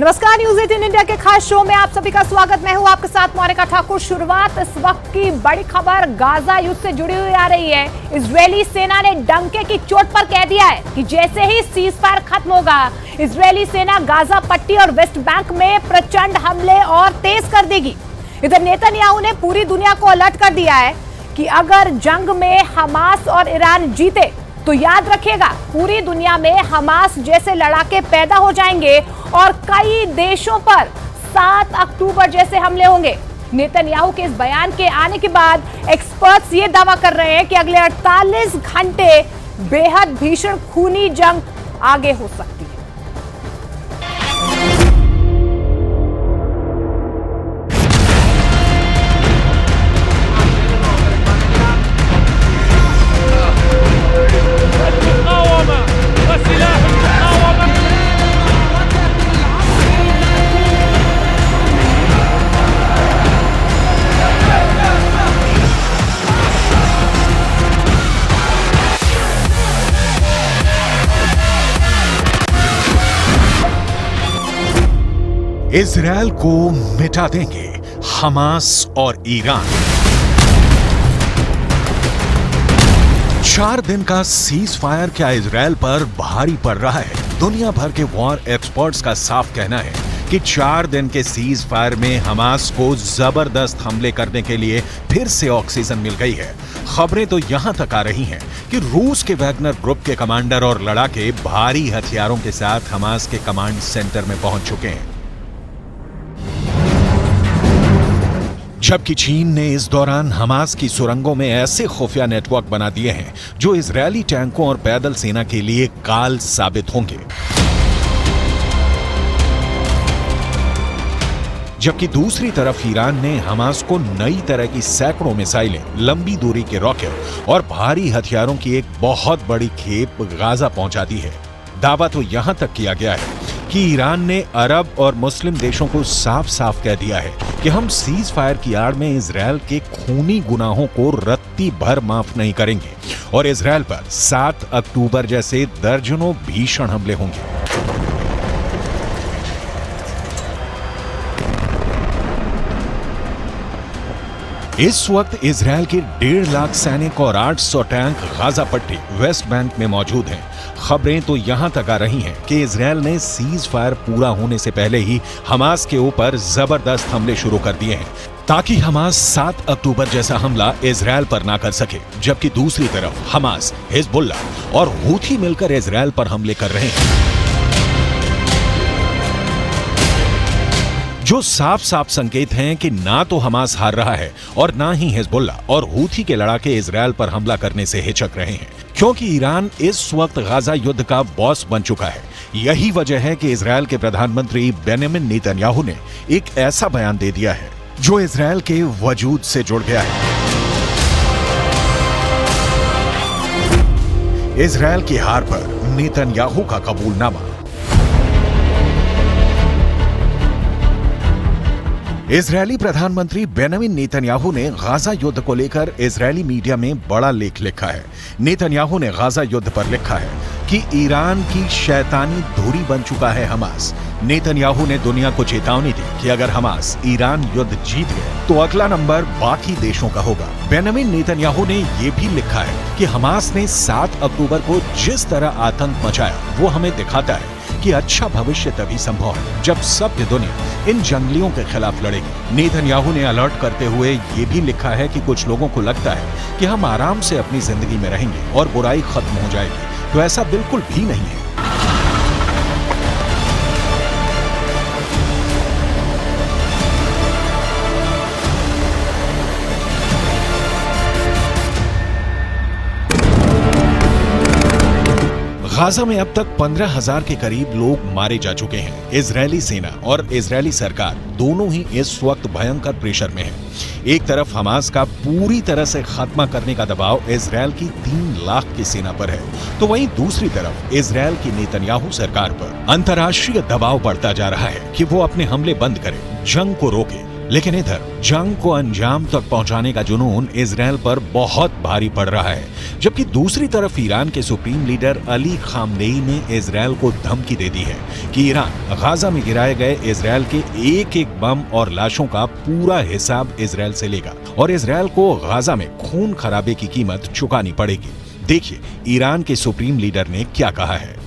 नमस्कार, news 18 India के खास शो में आप सभी का स्वागत। मैं हूं आपके साथ मोनिका ठाकुर। शुरुआत इस वक्त की बड़ी खबर गाजा युद्ध से जुड़ी हुई आ रही है। इजरायली सेना ने डंके की चोट पर कह दिया है कि जैसे ही सीज फायर खत्म होगा, इजरायली सेना गाजा पट्टी और वेस्ट बैंक में प्रचंड हमले और तेज कर देगी। इधर नेतन्याहू ने पूरी दुनिया को अलर्ट कर दिया है कि अगर जंग में हमास और ईरान जीते तो याद रखिएगा, पूरी दुनिया में हमास जैसे लड़ाके पैदा हो जाएंगे और कई देशों पर 7 अक्टूबर जैसे हमले होंगे। नेतन्याहू के इस बयान के आने के बाद एक्सपर्ट्स ये दावा कर रहे हैं कि अगले 48 घंटे बेहद भीषण खूनी जंग आगे हो सकती है। इजरायल को मिटा देंगे हमास और ईरान। 4 दिन का सीज फायर क्या इजरायल पर भारी पड़ रहा है? दुनिया भर के वॉर एक्सपर्ट्स का साफ कहना है कि 4 दिन के सीज फायर में हमास को जबरदस्त हमले करने के लिए फिर से ऑक्सीजन मिल गई है। खबरें तो यहां तक आ रही हैं कि रूस के वैगनर ग्रुप के कमांडर और लड़ाके भारी हथियारों के साथ हमास के कमांड सेंटर में पहुंच चुके हैं। जबकि चीन ने इस दौरान हमास की सुरंगों में ऐसे खुफिया नेटवर्क बना दिए हैं जो इजरायली टैंकों और पैदल सेना के लिए काल साबित होंगे। जबकि दूसरी तरफ ईरान ने हमास को नई तरह की सैकड़ों मिसाइलें, लंबी दूरी के रॉकेट और भारी हथियारों की एक बहुत बड़ी खेप गाजा पहुंचा दी है। दावा तो यहां तक किया गया है कि ईरान ने अरब और मुस्लिम देशों को साफ साफ कह दिया है कि हम सीज फायर की आड़ में इजरायल के खूनी गुनाहों को रत्ती भर माफ नहीं करेंगे और इजरायल पर 7 अक्टूबर जैसे दर्जनों भीषण हमले होंगे। इस वक्त इजरायल के 1.5 लाख सैनिक और 800 टैंक गाजा पट्टी, वेस्ट बैंक में मौजूद हैं। खबरें तो यहां तक आ रही हैं कि इजरायल ने सीज फायर पूरा होने से पहले ही हमास के ऊपर जबरदस्त हमले शुरू कर दिए हैं ताकि हमास 7 अक्टूबर जैसा हमला इजरायल पर ना कर सके। जबकि दूसरी तरफ हमास, हिजबुल्लाह और हूथी मिलकर इजरायल पर हमले कर रहे हैं, जो साफ साफ संकेत हैं कि ना तो हमास हार रहा है और ना ही हिजबुल्लाह और हूथी के लड़ाके इजरायल पर हमला करने से हिचक रहे हैं, क्योंकि ईरान इस वक्त गाजा युद्ध का बॉस बन चुका है। यही वजह है कि इजरायल के प्रधानमंत्री बेंजामिन नेतन्याहू ने एक ऐसा बयान दे दिया है जो इजरायल के वजूद से जुड़ गया है। इजरायल की हार पर नेतन्याहू का कबूलनामा। इजरायली प्रधानमंत्री बेंजामिन नेतन्याहू ने गाजा युद्ध को लेकर इजरायली मीडिया में बड़ा लेख लिखा है। नेतन्याहू ने गाजा युद्ध पर लिखा है कि ईरान की शैतानी धुरी बन चुका है हमास। नेतन्याहू ने दुनिया को चेतावनी दी कि अगर हमास ईरान युद्ध जीत गए तो अगला नंबर बाकी देशों का होगा। बेंजामिन नेतन्याहू ने यह भी लिखा है कि हमास ने 7 अक्टूबर को जिस तरह आतंक मचाया वो हमें दिखाता है कि अच्छा भविष्य तभी संभव है जब सभ्य दुनिया इन जंगलियों के खिलाफ लड़ेगी। नेतन्याहू ने अलर्ट करते हुए ये भी लिखा है कि कुछ लोगों को लगता है कि हम आराम से अपनी जिंदगी में रहेंगे और बुराई खत्म हो जाएगी, तो ऐसा बिल्कुल भी नहीं है। गाजा में अब तक 15,000 के करीब लोग मारे जा चुके हैं। इजरायली सेना और इजरायली सरकार दोनों ही इस वक्त भयंकर प्रेशर में है। एक तरफ हमास का पूरी तरह से खात्मा करने का दबाव इजरायल की 3 लाख की सेना पर है, तो वहीं दूसरी तरफ इजरायल की नेतन्याहू सरकार पर अंतर्राष्ट्रीय दबाव बढ़ता जा रहा है कि वो अपने हमले बंद करे, जंग को रोके लेकिन इधर जंग को अंजाम तक पहुंचाने का जुनून इजरायल पर बहुत भारी पड़ रहा है, जबकि दूसरी तरफ ईरान के सुप्रीम लीडर अली खामनेई ने इजरायल को धमकी दे दी है कि ईरान गाजा में गिराए गए इजरायल के एक एक बम और लाशों का पूरा हिसाब इजरायल से लेगा और इजरायल को गाजा में खून खराबे की कीमत चुकानी पड़ेगी। देखिए ईरान के सुप्रीम लीडर ने क्या कहा है।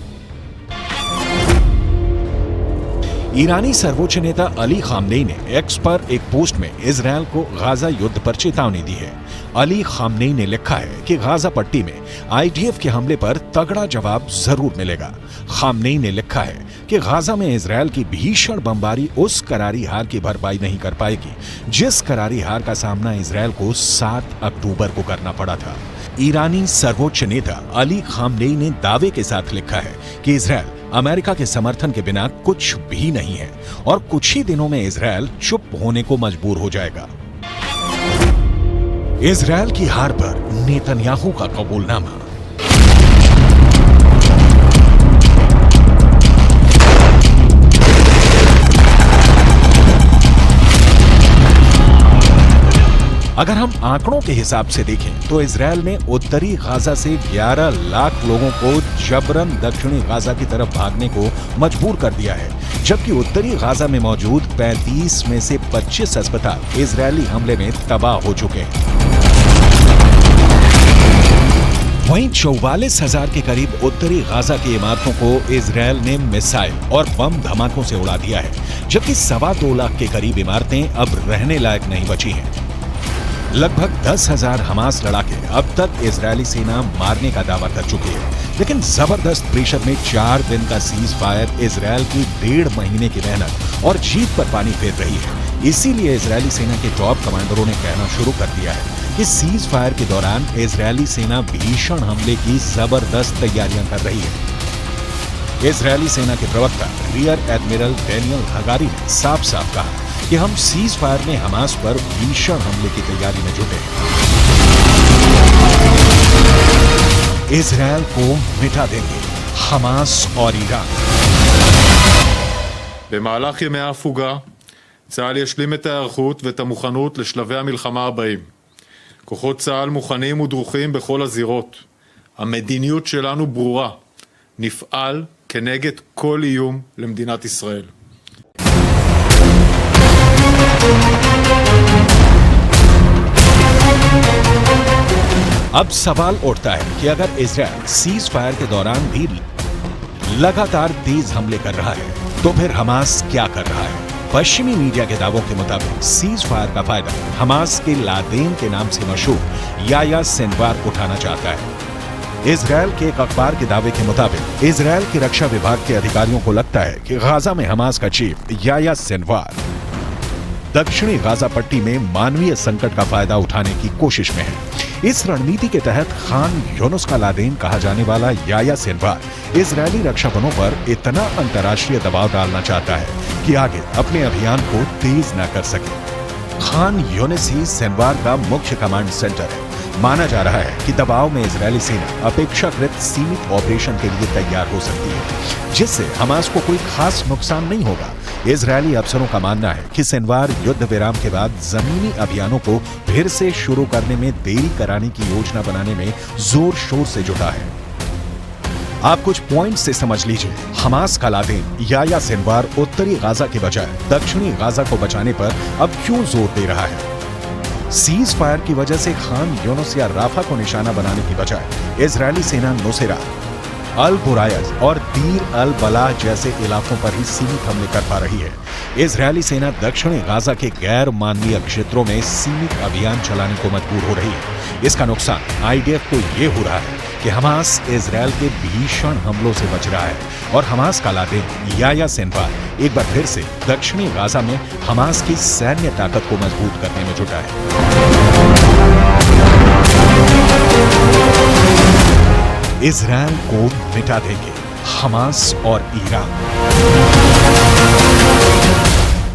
ईरानी सर्वोच्च नेता अली खामनेई ने एक्स पर एक पोस्ट में इजरायल को गाजा युद्ध पर चेतावनी दी है। अली खामनेई ने लिखा है कि गाजा पट्टी में आईडीएफ के हमले पर तगड़ा जवाब जरूर मिलेगा। खामनेई ने लिखा है कि गाजा में इजरायल की भीषण बमबारी उस करारी हार की भरपाई नहीं कर पाएगी जिस करारी हार का सामना इजरायल को 7 अक्टूबर को करना पड़ा था। ईरानी सर्वोच्च नेता अली खामनेई ने दावे के साथ लिखा है कि इजरायल अमेरिका के समर्थन के बिना कुछ भी नहीं है और कुछ ही दिनों में इजरायल चुप होने को मजबूर हो जाएगा। इजरायल की हार पर नेतन्याहू का कबूलनामा। अगर हम आंकड़ों के हिसाब से देखें तो इजरायल ने उत्तरी गाजा से 11 लाख लोगों को जबरन दक्षिणी गाजा की तरफ भागने को मजबूर कर दिया है, जबकि उत्तरी गाजा में मौजूद 35 में से 25 अस्पताल इजरायली हमले में तबाह हो चुके हैं। वहीं 44,000 के करीब उत्तरी गाजा की इमारतों को इजरायल ने मिसाइल और बम धमाकों से उड़ा दिया है, जबकि 2.25 लाख के करीब इमारतें अब रहने लायक नहीं बची हैं। लगभग 10,000 हमास लड़ाके अब तक इजरायली सेना मारने का दावा कर चुकी है, लेकिन जबरदस्त प्रेशर में 4 दिन का सीज फायर इजरायल की 1.5 महीने की मेहनत और जीत पर पानी फेर रही है। इसीलिए इजरायली सेना के टॉप कमांडरों ने कहना शुरू कर दिया है कि सीज फायर के दौरान इजरायली सेना भीषण हमले की जबरदस्त तैयारियां कर रही है। इजरायली सेना के प्रवक्ता रियर एडमिरल डेनियल हगारी ने साफ साफ कहा कि हम सीज फायर में हमास पर भीषण हमले की तैयारी में जुटे हैं। इजरायल को मिटा देंगे हमास और ईरान। במהלך ימי ההפוגה, צה"ל ישלים את ההיערכות ואת המוכנות לשלבי המלחמה הבאים. כוחות צה"ל מוכנים ודרוכים בכל הזירות. המדיניות שלנו ברורה. נפעל כנגד כל איום למדינת ישראל. अब सवाल उठता है कि अगर इजरायल सीज फायर के दौरान भी लगातार तेज हमले कर रहा है तो फिर हमास क्या कर रहा है। पश्चिमी मीडिया के दावों के मुताबिक सीज फायर का फायदा हमास के लादेन के नाम से मशहूर याया सिनवार उठाना चाहता है। इजरायल के एक अखबार के दावे के मुताबिक इजरायल के रक्षा विभाग के अधिकारियों को लगता है कि गाजा में हमास का चीफ याया सिनवार दक्षिणी गाजा पट्टी में मानवीय संकट का फायदा उठाने की कोशिश में है। इस रणनीति के तहत खान यूनुस का लादेन कहा जाने वाला याया सिनवार इजरायली रक्षा बलों पर इतना अंतर्राष्ट्रीय दबाव डालना चाहता है कि आगे अपने अभियान को तेज न कर सके। खान यूनुस ही सिनवार का मुख्य कमांड सेंटर है। माना जा रहा है कि दबाव में इजरायली सेना अपेक्षाकृत सीमित ऑपरेशन के लिए तैयार हो सकती है, जिससे हमास को कोई खास नुकसान नहीं होगा। इजरायली अफसरों का मानना है कि सिनवार युद्ध विराम के बाद जमीनी अभियानों को फिर से शुरू करने में देरी कराने की योजना बनाने में जोर शोर से जुटा है। आप कुछ पॉइंट से समझ लीजिए। हमास का लादेन याया सिनवार उत्तरी गाजा के बजाय दक्षिणी गाजा को बचाने पर अब क्यों जोर दे रहा है। सीज फायर की वजह से खान यूनुस या राफा को निशाना बनाने की बजाय इजरायली सेना नुसैरत, अल बुरायज और दीर अल बलाह जैसे इलाकों पर ही सीमित हमले कर पा रही है। इजरायली सेना दक्षिणी गाजा के गैर मानवीय क्षेत्रों में सीमित अभियान चलाने को मजबूर हो रही है। इसका नुकसान आईडीएफ को ये हो रहा है कि हमास इजरायल के भीषण हमलों से बच रहा है और हमास का लादेन याया सिनवार एक बार फिर से दक्षिणी गाजा में हमास की सैन्य ताकत को मजबूत करने में जुटा है। इजरायल को मिटा देंगे हमास और ईरान।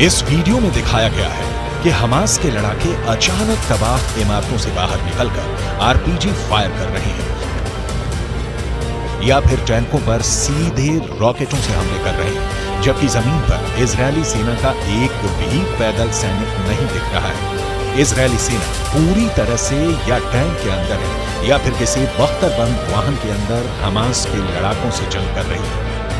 इस वीडियो में दिखाया गया है कि हमास के लड़ाके अचानक तबाह इमारतों से बाहर निकलकर आरपीजी फायर कर रहे हैं या फिर टैंकों पर सीधे रॉकेटों से हमले कर रहे हैं, जबकि जमीन पर इजरायली सेना का एक भी पैदल सैनिक नहीं दिख रहा है। इजरायली सेना पूरी तरह से या टैंक के अंदर है या फिर किसी बख्तरबंद वाहन के अंदर हमास के लड़ाकों से जंग कर रही है।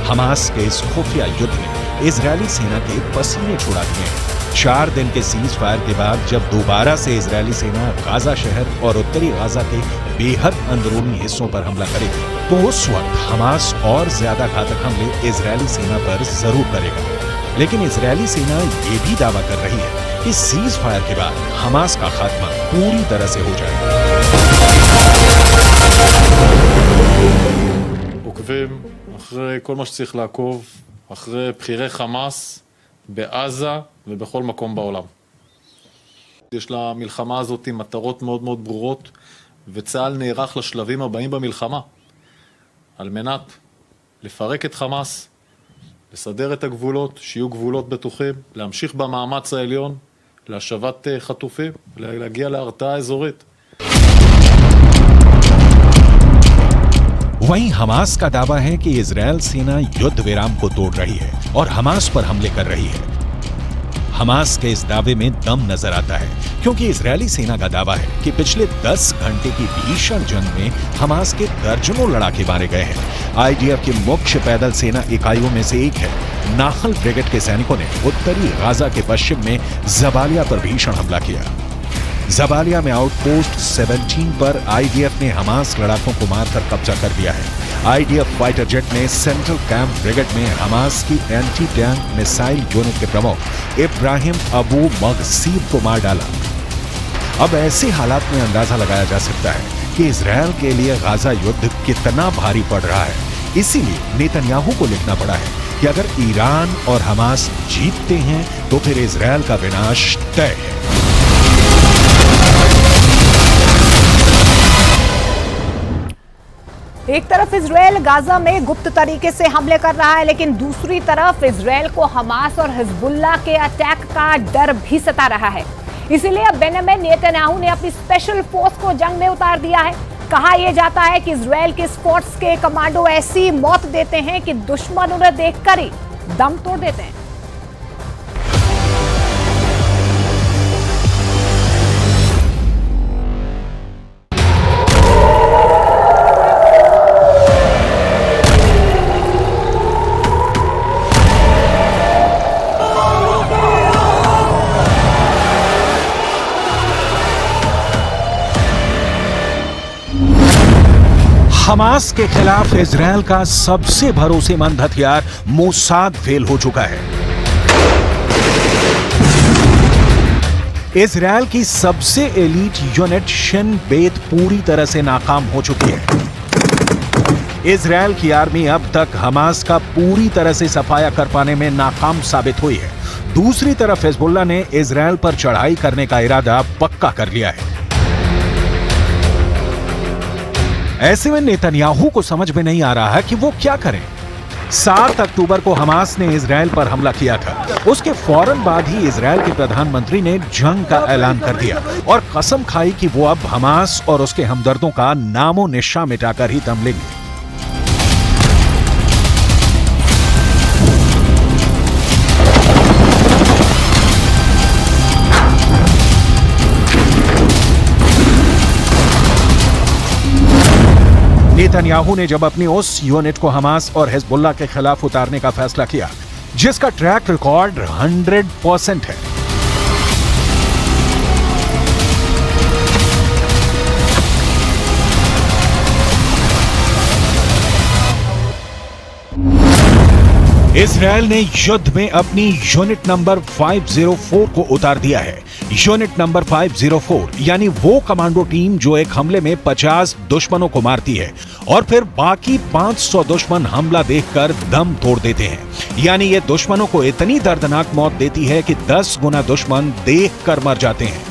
हमास के इस खुफिया युद्ध ने इजरायली सेना के पसीने छुड़ा दिए हैं। 4 दिन के सीज फायर के बाद जब दोबारा से इजरायली सेना गाजा शहर और उत्तरी गाजा के बेहद अंदरूनी हिस्सों पर हमला करेगी, तो उस वक्त हमास और ज्यादा घातक हमले इजरायली सेना पर जरूर करेगा। लेकिन इजरायली सेना ये भी दावा कर रही है कि सीज फायर के बाद हमास का खात्मा पूरी तरह से हो जाएगा। עוקבים אחרי כל מה שצריך לעקוב, אחרי בכירי חמאס בעזה ובכל מקום בעולם. יש למלחמה הזאת מטרות מאוד מאוד ברורות, וצה"ל נערך לשלבים הבאים במלחמה, על מנת לפרק את חמאס, לסדר את הגבולות, שיהיו גבולות בטוחים, להמשיך במאמץ העליון, להשבת חטופים, להגיע להרתעה אזורית. वहीं हमास का दावा है कि इजरायल सेना युद्ध विराम को तोड़ रही है और हमास पर हमले कर रही है। हमास के इस दावे में दम नजर आता है, क्योंकि इजरायली सेना का दावा है कि पिछले 10 घंटे की भीषण जंग में हमास के दर्जनों लड़ाके मारे गए हैं। आईडीएफ की मुख्य पैदल सेना इकाइयों में से एक है नाहल ब्रिगेड के सैनिकों ने उत्तरी गाजा के पश्चिम में जबालिया पर भीषण हमला किया। जबालिया में आउटपोस्ट 17 पर आईडीएफ ने हमास लड़ाकों को मारकर कब्जा कर लिया है। आईडीएफ फाइटर जेट ने सेंट्रल कैंप ब्रिगेड में हमास की एंटी टैंक मिसाइल यूनिट के प्रमुख इब्राहिम अबू मगसीब को मार डाला। अब ऐसे हालात में अंदाजा लगाया जा सकता है कि इजरायल के लिए गाजा युद्ध कितना भारी पड़ रहा है। इसीलिए नेतन्याहू को लिखना पड़ा है कि अगर ईरान और हमास जीतते हैं तो फिर इजरायल का विनाश तय है। एक तरफ इजरायल गाजा में गुप्त तरीके से हमले कर रहा है, लेकिन दूसरी तरफ इजरायल को हमास और हिजबुल्लाह के अटैक का डर भी सता रहा है। इसीलिए अब बेंजामिन नेतन्याहू ने अपनी स्पेशल फोर्स को जंग में उतार दिया है। कहा यह जाता है कि इजरायल के इस फोर्स के कमांडो ऐसी मौत देते हैं कि दुश्मन उन्हें देखकर ही दम तोड़ देते हैं। हमास के खिलाफ इजरायल का सबसे भरोसेमंद हथियार मोसाद फेल हो चुका है। इजरायल की सबसे एलीट यूनिट शिन बेत पूरी तरह से नाकाम हो चुकी है। इजरायल की आर्मी अब तक हमास का पूरी तरह से सफाया कर पाने में नाकाम साबित हुई है। दूसरी तरफ हिजबुल्लाह ने इजरायल पर चढ़ाई करने का इरादा पक्का कर लिया है। ऐसे में नेतन्याहू को समझ में नहीं आ रहा है कि वो क्या करें। 7 अक्टूबर को हमास ने इजरायल पर हमला किया था। उसके फौरन बाद ही इजरायल के प्रधानमंत्री ने जंग का ऐलान कर दिया और कसम खाई कि वो अब हमास और उसके हमदर्दों का नामो निशान मिटाकर ही दम लेंगे। नेतन्याहू ने जब अपनी उस यूनिट को हमास और हिजबुल्लाह के खिलाफ उतारने का फैसला किया, जिसका ट्रैक रिकॉर्ड 100% है, इजरायल ने युद्ध में अपनी यूनिट नंबर 504 को उतार दिया है। यूनिट नंबर 504 यानी वो कमांडो टीम जो एक हमले में 50 दुश्मनों को मारती है और फिर बाकी 500 दुश्मन हमला देखकर दम तोड़ देते हैं। यानी ये दुश्मनों को इतनी दर्दनाक मौत देती है कि 10 गुना दुश्मन देखकर मर जाते हैं।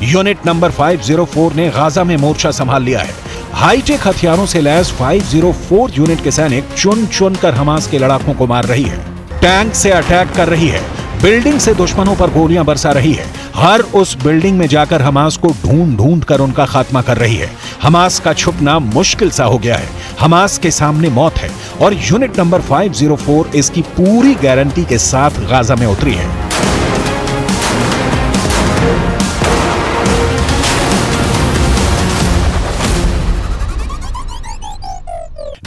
यूनिट नंबर 504 ने गाजा में मोर्चा संभाल लिया है। हाईटेक हथियारों से लैस 504 यूनिट के सैनिक चुन चुन कर हमास के लड़ाकों को मार रही है, टैंक से अटैक कर रही है, बिल्डिंग से दुश्मनों पर गोलियां बरसा रही है। हर उस बिल्डिंग में जाकर हमास को ढूंढ ढूंढ कर उनका खात्मा कर रही है। हमास का छुपना मुश्किल सा हो गया है। हमास के सामने मौत है और यूनिट नंबर 504 इसकी पूरी गारंटी के साथ गाजा में उतरी है।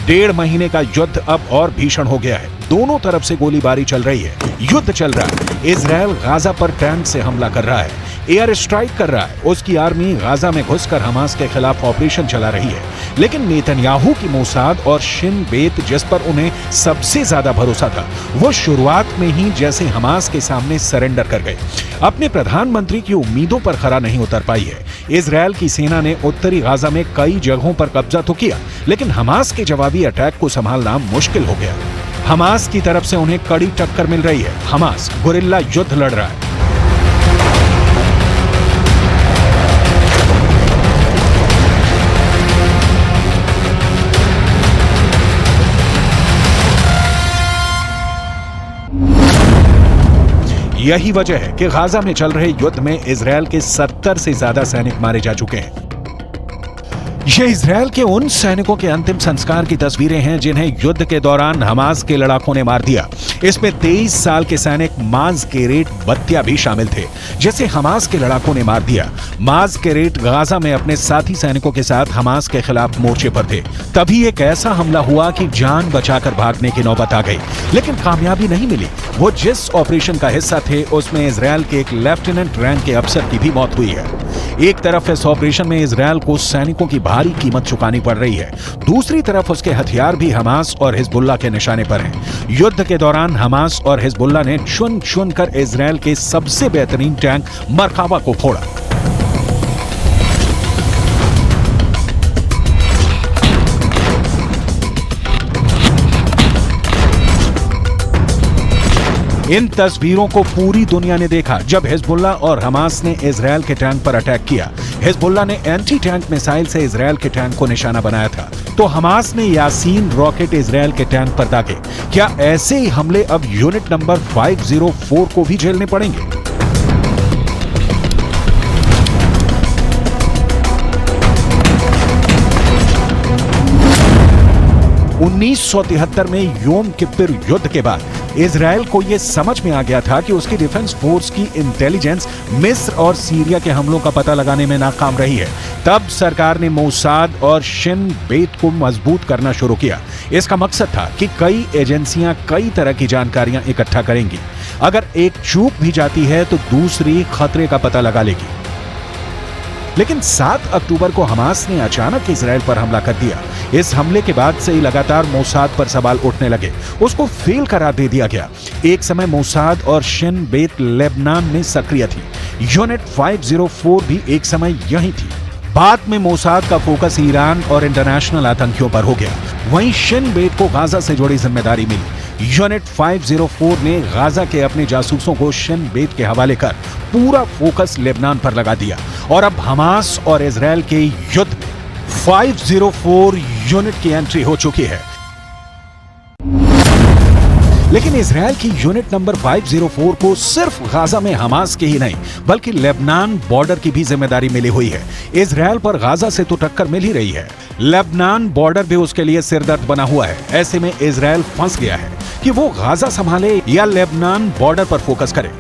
डेढ़ महीने का युद्ध अब और भीषण हो गया है। दोनों तरफ से गोलीबारी चल रही है, युद्ध चल रहा है। इजरायल गाजा पर टैंक से हमला कर रहा है, एयर स्ट्राइक कर रहा है। उसकी आर्मी गाजा में घुसकर हमास के खिलाफ ऑपरेशन चला रही है। लेकिन नेतन्याहू की मोसाद और शिन बेत जिस पर उन्हें सबसे ज्यादा भरोसा था, वो शुरुआत में ही जैसे हमास के सामने सरेंडर कर गए। अपने प्रधानमंत्री की उम्मीदों पर खरा नहीं उतर पाई है। इजरायल की सेना ने उत्तरी गाजा में कई जगहों पर कब्जा तो किया, लेकिन हमास के जवाबी अटैक को संभालना मुश्किल हो गया। हमास की तरफ से उन्हें कड़ी टक्कर मिल रही है। हमास गुरिल्ला युद्ध लड़ रहा है। यही वजह है कि गाजा में चल रहे युद्ध में इजरायल के 70 से ज्यादा सैनिक मारे जा चुके हैं। ये इजरायल के उन सैनिकों के अंतिम संस्कार की तस्वीरें हैं जिन्हें युद्ध के दौरान हमास के लड़ाकों ने मार दिया। इसमें 23 साल के सैनिक माज केरेट बत्तिया भी शामिल थे, जिसे हमास के लड़ाकों ने मार दिया। माज केरेट गाजा में अपने साथी सैनिकों के साथ हमास के खिलाफ मोर्चे पर थे। तभी एक ऐसा हमला हुआ कि जान बचाकर भागने की नौबत आ गई, लेकिन कामयाबी नहीं मिली। वो जिस ऑपरेशन का हिस्सा थे उसमें इजरायल के एक लेफ्टिनेंट रैंक के अफसर की भी मौत हुई है। एक तरफ इस ऑपरेशन में इजरायल को सैनिकों की भारी कीमत चुकानी पड़ रही है, दूसरी तरफ उसके हथियार भी हमास और हिजबुल्लाह के निशाने पर हैं। युद्ध के दौरान हमास और हिजबुल्लाह ने चुन चुन कर इजरायल के सबसे बेहतरीन टैंक मरकावा को फोड़ा। इन तस्वीरों को पूरी दुनिया ने देखा जब हिजबुल्लाह और हमास ने इजरायल के टैंक पर अटैक किया। हिजबुल्लाह ने एंटी टैंक मिसाइल से इजरायल के टैंक को निशाना बनाया था, तो हमास ने यासीन रॉकेट इजरायल के टैंक पर दागे। क्या ऐसे ही हमले अब यूनिट नंबर 504 को भी झेलने पड़ेंगे? उन्नीस 1973 में योम किप्पुर युद्ध के बाद इजरायल को यह समझ में आ गया था कि उसकी डिफेंस फोर्स की इंटेलिजेंस मिस्र और सीरिया के हमलों का पता लगाने में नाकाम रही है। तब सरकार ने मोसाद और शिन बेत को मजबूत करना शुरू किया। इसका मकसद था कि कई एजेंसियां कई तरह की जानकारियां इकट्ठा करेंगी। अगर एक चूक भी जाती है तो दूसरी खतरे का पता लगा लेगी। लेकिन 7 अक्टूबर को हमास ने अचानक इजरायल पर हमला कर दिया। इस हमले के बाद से ही लगातार मोसाद पर सवाल उठने लगे। उसको फेल करार दे दिया गया। एक समय मोसाद और शिन बेत लेबनान में सक्रिय थी। यूनिट 504 भी एक समय यही थी। बाद में मोसाद का फोकस ईरान और इंटरनेशनल आतंकियों पर हो गया। वहीं शिन बेत को गाजा से जुड़ी जिम्मेदारी मिली। यूनिट 504 ने गाजा के अपने जासूसों को शिन बेत के हवाले कर पूरा फोकस लेबनान पर लगा दिया और अब हमास और इजरायल के युद्ध में 504 यूनिट की एंट्री हो चुकी है। लेकिन इजरायल की यूनिट नंबर 504 को सिर्फ गाजा में हमास की ही नहीं बल्कि लेबनान बॉर्डर की भी जिम्मेदारी मिली हुई है। इजरायल पर गाजा से तो टक्कर मिल ही रही है, लेबनान बॉर्डर भी उसके लिए सिरदर्द बना हुआ है। ऐसे में इजरायल फंस गया है कि वो गाजा संभाले या लेबनान बॉर्डर पर फोकस करे।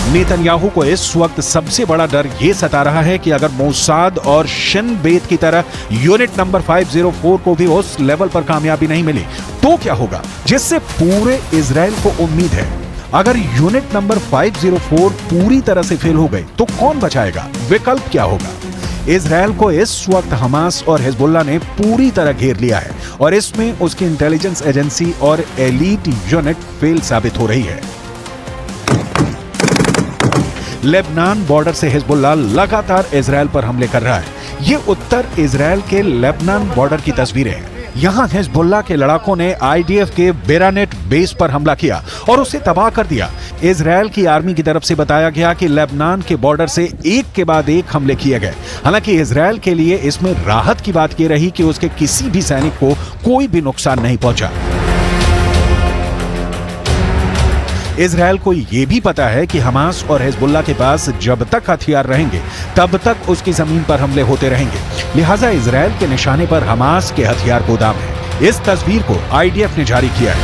नेतन्याहू को इस वक्त सबसे बड़ा डर यह सता रहा है कि अगर मोसाद और शिन बेत की तरह यूनिट नंबर 504 को भी उस लेवल पर कामयाबी नहीं मिली तो क्या होगा, जिससे पूरे इजराइल को उम्मीद है। अगर यूनिट नंबर 504 पूरी तरह से फेल हो गए तो कौन बचाएगा, विकल्प क्या होगा। इजराइल को इस वक्त हमास और हिजबुल्लाह ने पूरी तरह घेर लिया है और इसमें उसकी इंटेलिजेंस एजेंसी और एलीट यूनिट फेल साबित हो रही है। लेबनान बॉर्डर से हिजबुल्लाह लगातार इजराइल पर हमले कर रहा है। ये उत्तर इजराइल के लेबनान बॉर्डर की तस्वीरें हैं। यहां हिजबुल्लाह के लड़ाकों ने आईडीएफ के बेरानेट बेस पर हमला किया और उसे तबाह कर दिया। इजराइल की आर्मी की तरफ से बताया गया कि लेबनान के बॉर्डर से एक के बाद एक हमले किए गए। हालांकि इजराइल के लिए इसमें राहत की बात यह रही कि उसके किसी भी सैनिक को कोई भी नुकसान नहीं पहुंचा। इजराइल को यह भी पता है कि हमास और हिजबुल्लाह के पास जब तक हथियार रहेंगे तब तक उसकी जमीन पर हमले होते रहेंगे। लिहाजा इजराइल के निशाने पर हमास के हथियार गोदाम है। इस तस्वीर को आईडीएफ ने जारी किया है।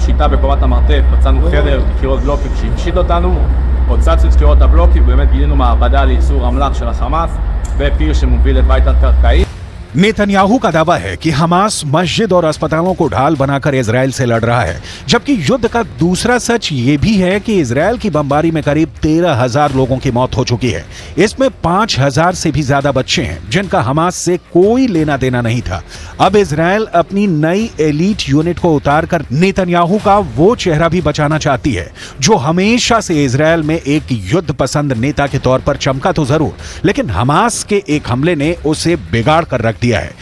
שיטה בקומת המרתף, מצאנו חדר, קירות בלוקים שהפשיט אותנו, פוצצנו את קירות הבלוקים ובאמת גילינו מעבדה לייצור אמל"ח של החמאס ופיר שמוביל את בית התת-קרקעי। नेतन्याहू का दावा है कि हमास मस्जिद और अस्पतालों को ढाल बनाकर इजराइल से लड़ रहा है, जबकि युद्ध का दूसरा सच ये भी है कि इजराइल की बमबारी में करीब 13,000 लोगों की मौत हो चुकी है। इसमें 5,000 से भी ज्यादा बच्चे हैं जिनका हमास से कोई लेना देना नहीं था। अब इजराइल अपनी नई एलीट यूनिट को उतारकर नेतन्याहू का वो चेहरा भी बचाना चाहती है जो हमेशा से इजराइल में एक युद्ध पसंद नेता के तौर पर चमका तो जरूर, लेकिन हमास के एक हमले ने उसे बिगाड़ कर रख दिया है।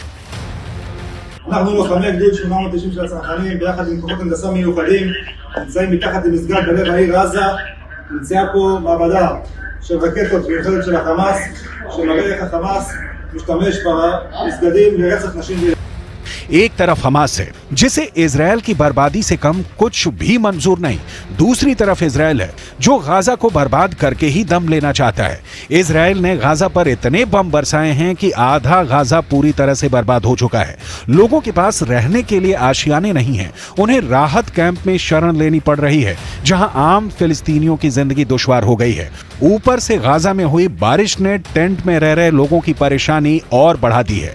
אנחנו לוחמי גדוד 890 של הצנחנים ביחד עם כוחות הנדסה מיוחדים נמצאים מתחת למסגד בלב העיר עזה. נמצאה פה מעבדה של רקטות מיוחדת של החמאס שמראה איך החמאס משתמש במסגדים לרצח נשים וילדים। एक तरफ हमास है जिसे इजराइल की बर्बादी से कम कुछ भी मंजूर नहीं, दूसरी तरफ इजराइल है जो गाजा को बर्बाद करके ही दम लेना चाहता है। इजराइल ने गाजा पर इतने बम बरसाए हैं कि आधा गाजा पूरी तरह से बर्बाद हो चुका है। लोगों के पास रहने के लिए आशियाने नहीं हैं, उन्हें राहत कैंप में शरण लेनी पड़ रही है जहां आम फिलिस्तीनियों की जिंदगी दुश्वार हो गई है। ऊपर से गाजा में हुई बारिश ने टेंट में रह रहे लोगों की परेशानी और बढ़ा दी है।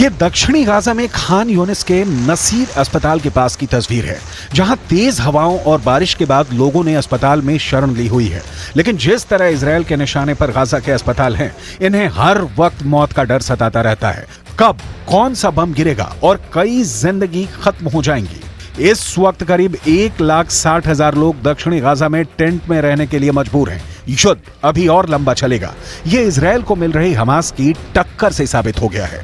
ये दक्षिणी गाजा में खान यूनिस के नसीर अस्पताल के पास की तस्वीर है जहां तेज हवाओं और बारिश के बाद लोगों ने अस्पताल में शरण ली हुई है। लेकिन जिस तरह इजराइल के निशाने पर गाजा के अस्पताल हैं, इन्हें हर वक्त मौत का डर सताता रहता है। कब कौन सा बम गिरेगा और कई जिंदगी खत्म हो जाएंगी। इस वक्त करीब 1,60,000 लोग दक्षिणी गाजा में टेंट में रहने के लिए मजबूर हैं। युद्ध अभी और लंबा चलेगा। ये इजराइल को मिल रही हमास की टक्कर से साबित हो गया है।